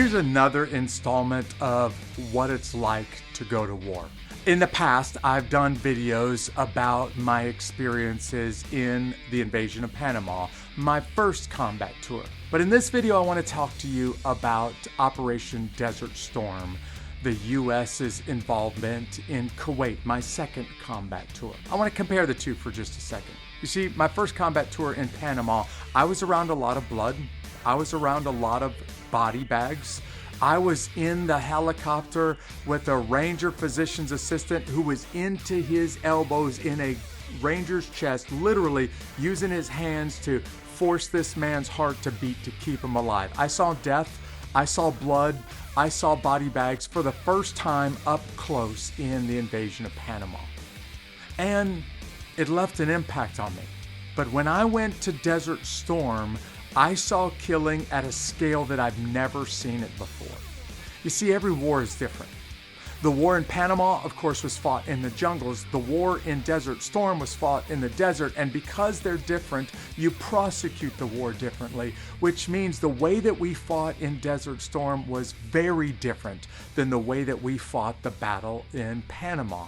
Here's another installment of what it's like to go to war. In the past, I've done videos about my experiences in the invasion of Panama, my first combat tour. But in this video, I want to talk to you about Operation Desert Storm, the US's involvement in Kuwait, my second combat tour. I want to compare the two for just a second. You see, my first combat tour in Panama, I was around a lot of blood. I was around a lot of body bags. I was in the helicopter with a Ranger physician's assistant who was into his elbows in a Ranger's chest, literally using his hands to force this man's heart to beat to keep him alive. I saw death, I saw blood, I saw body bags for the first time up close in the invasion of Panama. And it left an impact on me. But when I went to Desert Storm, I saw killing at a scale that I've never seen it before. You see, every war is different. The war in Panama, of course, was fought in the jungles. The war in Desert Storm was fought in the desert. And because they're different, you prosecute the war differently, which means the way that we fought in Desert Storm was very different than the way that we fought the battle in Panama.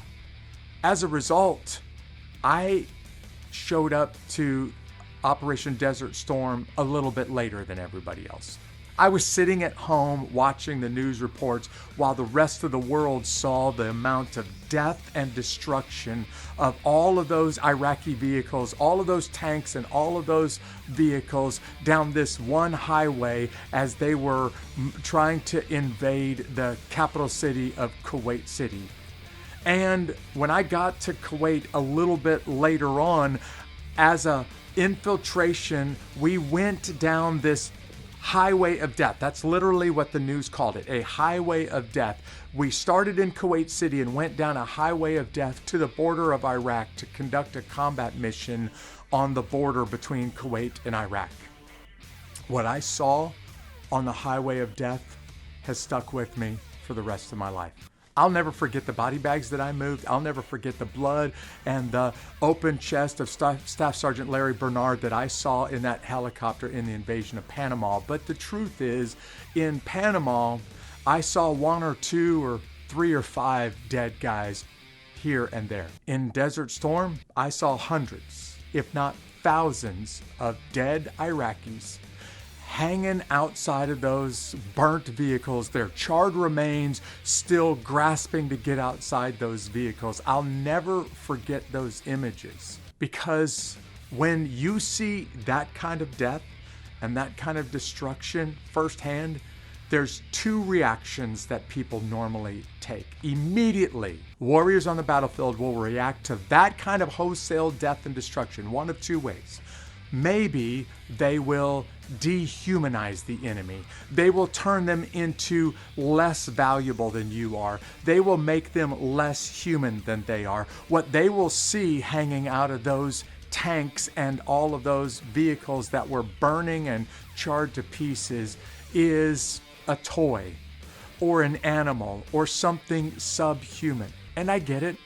As a result, I showed up to Operation Desert Storm a little bit later than everybody else. I was sitting at home watching the news reports while the rest of the world saw the amount of death and destruction of all of those Iraqi vehicles, all of those tanks and all of those vehicles down this one highway as they were trying to invade the capital city of Kuwait City. And when I got to Kuwait a little bit later on, as a infiltration, we went down this highway of death. That's literally what the news called it, a highway of death. We started in Kuwait City and went down a highway of death to the border of Iraq to conduct a combat mission on the border between Kuwait and Iraq. What I saw on the highway of death has stuck with me for the rest of my life. I'll never forget the body bags that I moved. I'll never forget the blood and the open chest of Staff Sergeant Larry Bernard that I saw in that helicopter in the invasion of Panama. But the truth is, in Panama, I saw one or two or three or five dead guys here and there. In Desert Storm, I saw hundreds, if not thousands, of dead Iraqis hanging outside of those burnt vehicles, their charred remains still grasping to get outside those vehicles. I'll never forget those images, because when you see that kind of death and that kind of destruction firsthand, there's two reactions that people normally take. Immediately, warriors on the battlefield will react to that kind of wholesale death and destruction one of two ways. Maybe they will dehumanize the enemy. They will turn them into less valuable than you are. They will make them less human than they are. What they will see hanging out of those tanks and all of those vehicles that were burning and charred to pieces is a toy or an animal or something subhuman. And I get it.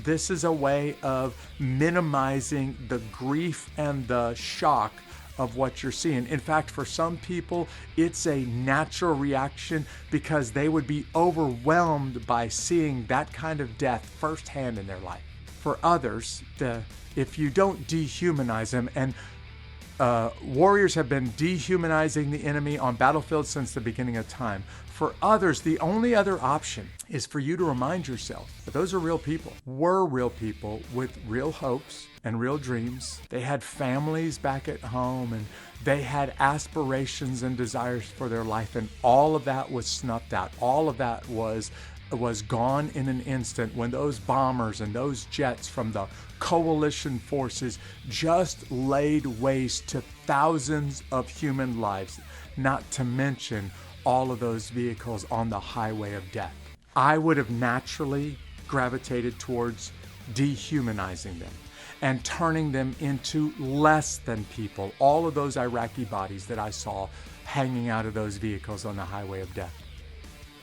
This is a way of minimizing the grief and the shock of what you're seeing. In fact, for some people, it's a natural reaction because they would be overwhelmed by seeing that kind of death firsthand in their life. For others, if you don't dehumanize them, and warriors have been dehumanizing the enemy on battlefields since the beginning of time. For others, the only other option is for you to remind yourself that those are real people, were real people with real hopes and real dreams. They had families back at home and they had aspirations and desires for their life, and all of that was snuffed out. All of that was gone in an instant when those bombers and those jets from the coalition forces just laid waste to thousands of human lives, not to mention all of those vehicles on the highway of death. I would have naturally gravitated towards dehumanizing them and turning them into less than people. All of those Iraqi bodies that I saw hanging out of those vehicles on the highway of death.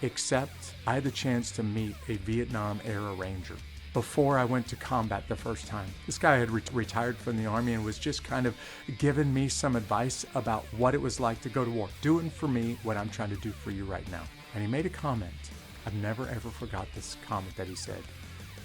Except I had the chance to meet a Vietnam-era Ranger before I went to combat the first time. This guy had retired from the Army and was just kind of giving me some advice about what it was like to go to war, doing for me what I'm trying to do for you right now. And he made a comment. I've never ever forgot this comment that he said.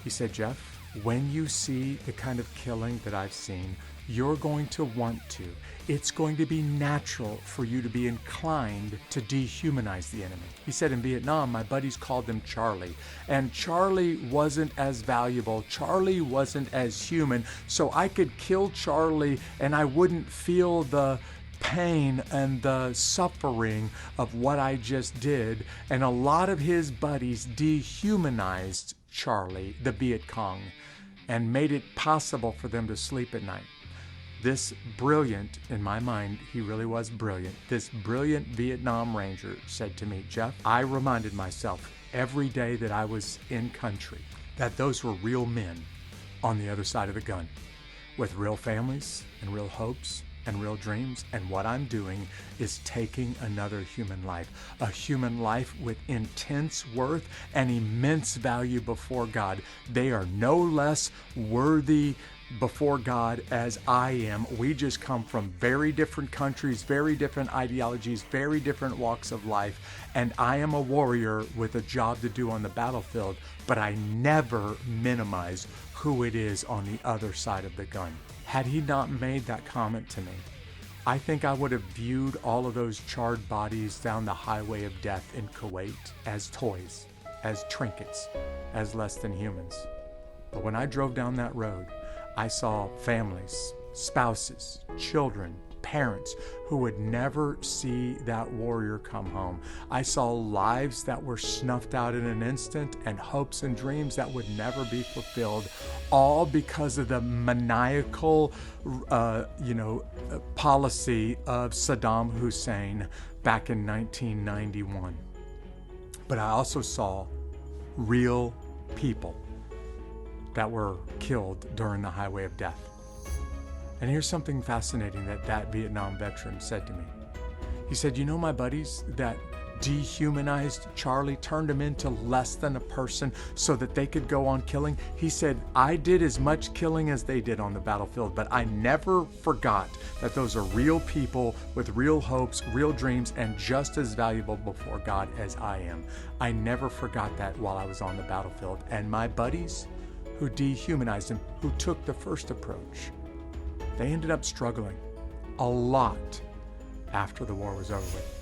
He said, Jeff, when you see the kind of killing that I've seen, you're going to want to. It's going to be natural for you to be inclined to dehumanize the enemy. He said in Vietnam, my buddies called him Charlie. And Charlie wasn't as valuable. Charlie wasn't as human. So I could kill Charlie and I wouldn't feel the pain and the suffering of what I just did. And a lot of his buddies dehumanized Charlie, the Viet Cong, and made it possible for them to sleep at night. This brilliant, in my mind, he really was brilliant, this brilliant Vietnam Ranger said to me, Jeff, I reminded myself every day that I was in country that those were real men on the other side of the gun with real families and real hopes and real dreams. And what I'm doing is taking another human life, a human life with intense worth and immense value before God. They are no less worthy before God as I am. We just come from very different countries, very different ideologies, very different walks of life. And I am a warrior with a job to do on the battlefield, but I never minimize who it is on the other side of the gun. Had he not made that comment to me, I think I would have viewed all of those charred bodies down the highway of death in Kuwait as toys, as trinkets, as less than humans. But when I drove down that road, I saw families, spouses, children, parents who would never see that warrior come home. I saw lives that were snuffed out in an instant and hopes and dreams that would never be fulfilled, all because of the maniacal, policy of Saddam Hussein back in 1991. But I also saw real people that were killed during the highway of death. And here's something fascinating that Vietnam veteran said to me. He said, you know, my buddies that dehumanized Charlie, turned him into less than a person so that they could go on killing. He said, I did as much killing as they did on the battlefield, but I never forgot that those are real people with real hopes, real dreams, and just as valuable before God as I am. I never forgot that while I was on the battlefield. And my buddies who dehumanized him, who took the first approach, they ended up struggling a lot after the war was over with.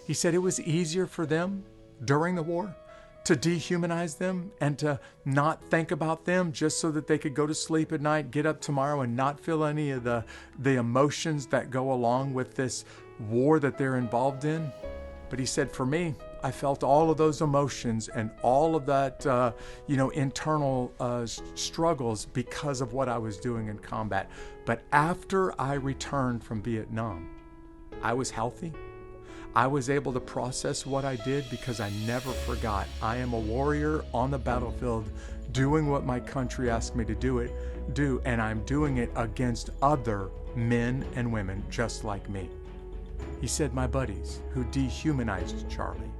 He said it was easier for them during the war to dehumanize them and to not think about them just so that they could go to sleep at night, get up tomorrow and not feel any of the emotions that go along with this war that they're involved in. But he said, for me, I felt all of those emotions and all of that, internal struggles because of what I was doing in combat. But after I returned from Vietnam, I was healthy. I was able to process what I did because I never forgot. I am a warrior on the battlefield doing what my country asked me to do, and I'm doing it against other men and women just like me. He said my buddies who dehumanized Charlie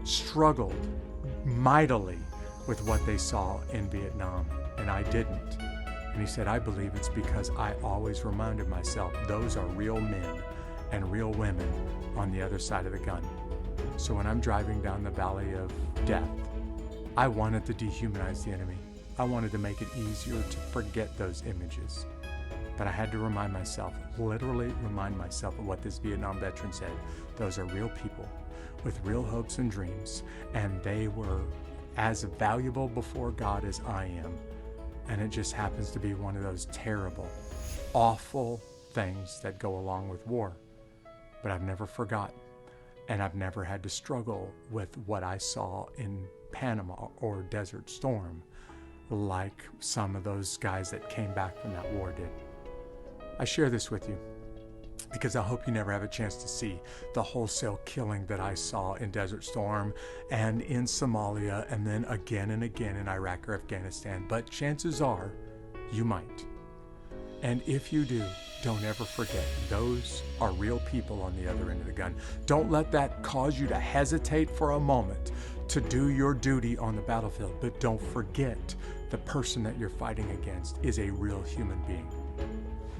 struggled mightily with what they saw in Vietnam, and I didn't. And he said, I believe it's because I always reminded myself those are real men and real women on the other side of the gun. So when I'm driving down the valley of death, I wanted to dehumanize the enemy. I wanted to make it easier to forget those images. But I had to remind myself, literally remind myself of what this Vietnam veteran said. Those are real people with real hopes and dreams, and they were as valuable before God as I am. And it just happens to be one of those terrible, awful things that go along with war. But I've never forgotten, and I've never had to struggle with what I saw in Panama or Desert Storm like some of those guys that came back from that war did. I share this with you because I hope you never have a chance to see the wholesale killing that I saw in Desert Storm and in Somalia and then again and again in Iraq or Afghanistan. But chances are you might. And if you do, don't ever forget, those are real people on the other end of the gun. Don't let that cause you to hesitate for a moment to do your duty on the battlefield. But don't forget the person that you're fighting against is a real human being.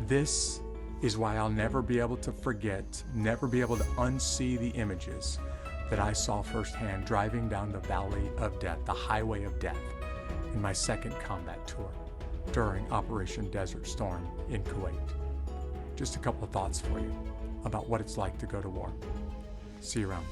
This is why I'll never be able to forget, never be able to unsee the images that I saw firsthand driving down the valley of death, the highway of death, in my second combat tour during Operation Desert Storm in Kuwait. Just a couple of thoughts for you about what it's like to go to war. See you around.